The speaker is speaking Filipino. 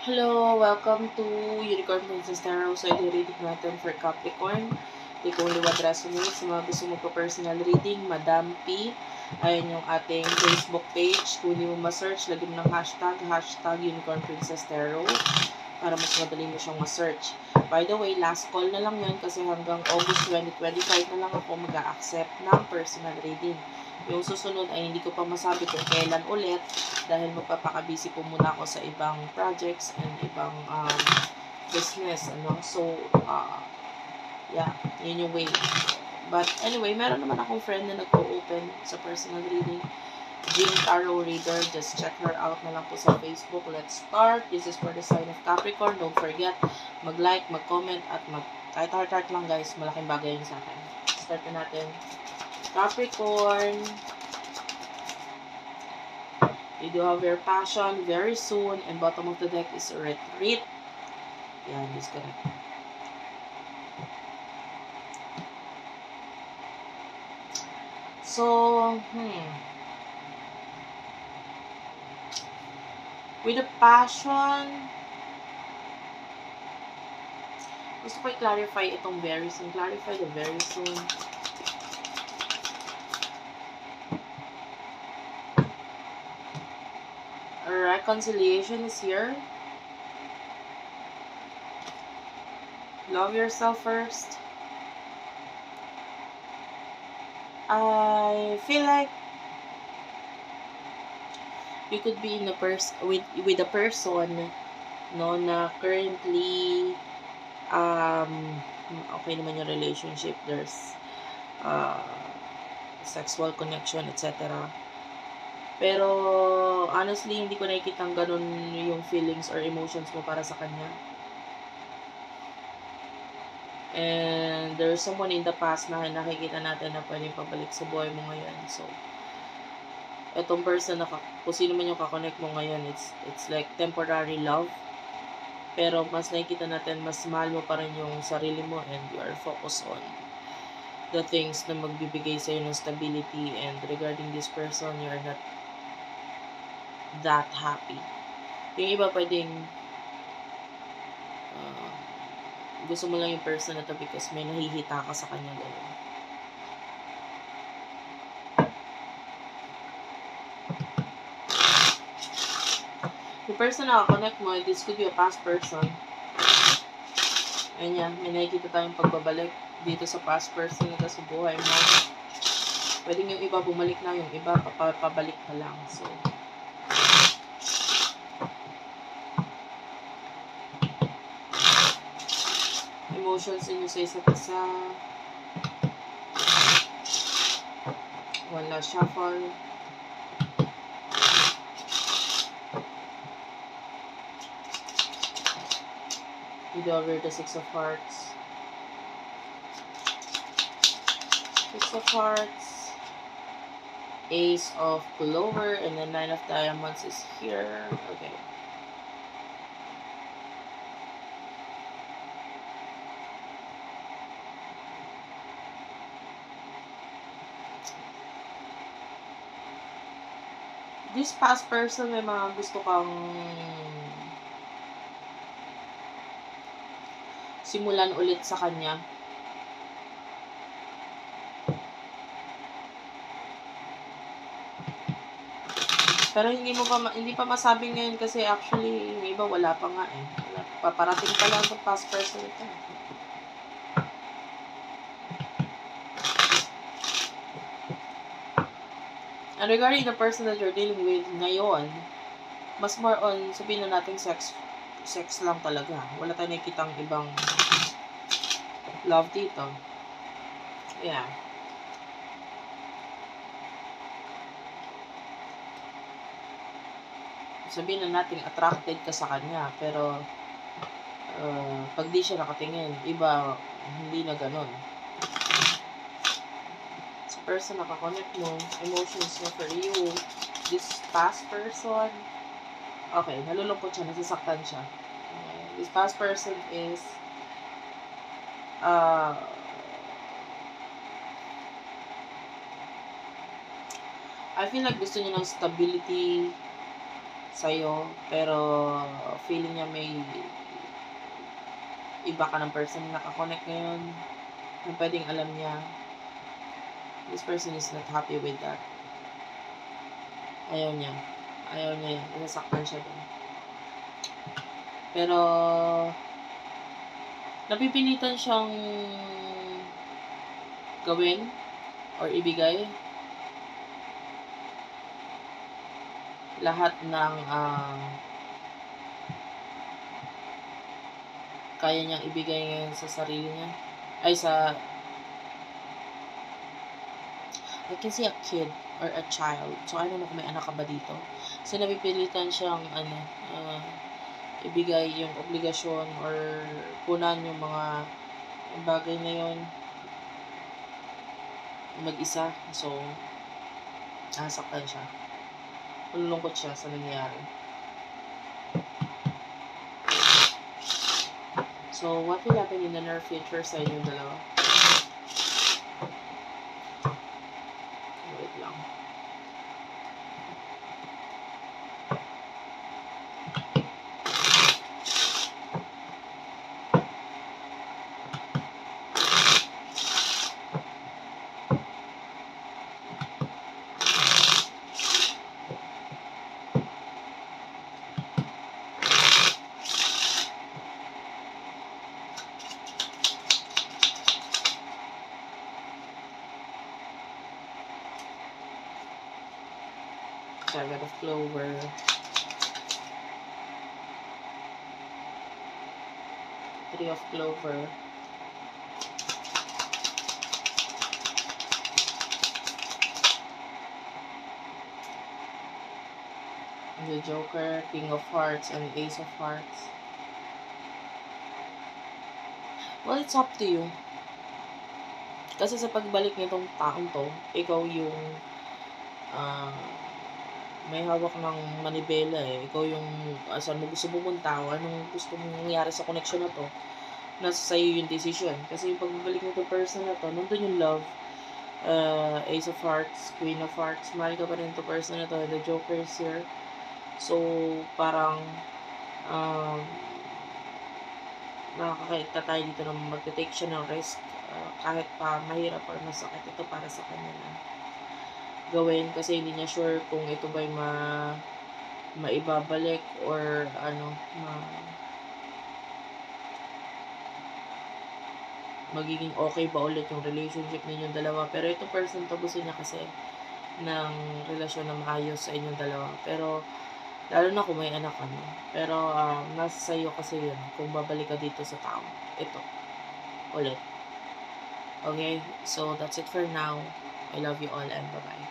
Hello, welcome to Unicorn Princess Tarot. So, ito reading natin for Capricorn. Take only what resonates. Sa mga gusto mo po personal reading, Madam P. Ayan yung ating Facebook page. Kung hindi mo ma-search, lagyan mo ng hashtag Unicorn Princess Tarot para mas madali mo siyang ma-search. By the way, last call na lang yun kasi hanggang August 2025 na lang ako mag-a-accept ng personal reading. Yung susunod ay hindi ko pa masabi kung kailan ulit dahil magpapaka-busy po muna ako sa ibang projects and ibang business. So, yeah, yun yung way. But anyway, meron naman akong friend na nag-open sa personal reading. Jean Tarot Reader. Just check her out na lang po sa Facebook. Let's start. This is for the sign of Capricorn. Don't forget, mag-like, mag-comment, at kahit heart-heart lang guys. Malaking bagay yun sa akin. Start na natin. Capricorn. You do have your passion very soon. And bottom of the deck is retreat. Yan, disconnect. So, with the passion, gusto ko i-clarify itong very soon. Clarify the very soon. Reconciliation is here. Love yourself first. I feel like you could be in a with a person no na currently okay naman yung relationship, there's sexual connection, etc. Pero honestly hindi ko nakikita ganun yung feelings or emotions mo para sa kanya. And there's someone in the past na nakikita natin na pwedeng pabalik sa buhay mo ngayon. So, etong person na kung sino man yung kakonect mo ngayon, it's like temporary love. Pero mas nakikita natin, mas mahal mo pa rin yung sarili mo and you are focused on the things na magbibigay sa'yo ng stability. And regarding this person, you're not that happy. Yung iba pwedeng gusto mo lang yung person na to because may nahihita ka sa kanya gano'n. Yung person na connect mo, this could be a past person. Ayun yan, may nakikita tayong pagbabalik dito sa past person na sa buhay mo. Pwedeng yung iba bumalik na, yung iba pabalik pa lang. So, emotions inyo sa isa't isa. One last shuffle. You go over the Six of Hearts. Six of Hearts. Ace of Clover. And then Nine of Diamonds is here. Okay. This past person, may mga gusto kang simulan ulit sa kanya. Pero hindi pa masabi ngayon kasi actually yung iba wala pa nga eh. Paparating pa lang sa past person ito. And regarding the person that you're dealing with ngayon, mas more on, sabihin na natin sex lang talaga. Wala tayong nakikitang ibang love dito. Yeah. Sabihin na natin attracted ka sa kanya, pero pag di siya nakatingin, iba hindi na ganun. Sa person nakakonect mo, emotions mo for you, this past person, okay, nalulungkot siya, nasasaktan siya. This past person is I feel like gusto niya ng stability, sa'yo, pero feeling niya may iba ka ng person na nakakonect ngayon, na pwedeng alam niya. This person is not happy with that. Ayaw niya yan, nasaktan siya dun. Pero napipilitan siyang gawin or ibigay lahat ng kaya niyang ibigay ngayon sa sarili niya. I can see a kid or a child. So, I don't know kung may anak ka ba dito. So, napipilitan siyang ibigay yung obligasyon or punan yung mga bagay na yun mag-isa. So, nasaktan siya. Malulungkot siya sa nangyayari. So, what will happen in the near future sa inyong dalawa? Wait lang. Seven of Clover. Three of Clover. The Joker, King of Hearts, and Ace of Hearts. Well, it's up to you. Kasi sa pagbalik nitong taong to, ikaw yung may hawak ng manibela eh. Ikaw yung saan mo gusto pumunta o anong gusto mong nangyari sa connection na to. Nasa sa'yo yung decision. Kasi yung pagbalik nitong person na to, nandun yung love. Ace of Hearts, Queen of Hearts, mahal ka pa rin to person na to. The Joker is here. So, parang nakakakita tayo dito na mag-take siya ng risk. Kahit pa mahirap or masakit, ito para sa kanya na gawin kasi hindi niya sure kung ito ba'y maibabalik or magiging okay ba ulit yung relationship ninyong dalawa. Pero itong person to gusto niya kasi ng relasyon na maayos sa inyong dalawa. Pero lalo na kung may anak ka na. Pero nasa sa'yo kasi yun kung babalik ka dito sa tao. Ito. Ulit. Okay? So, that's it for now. I love you all and bye-bye.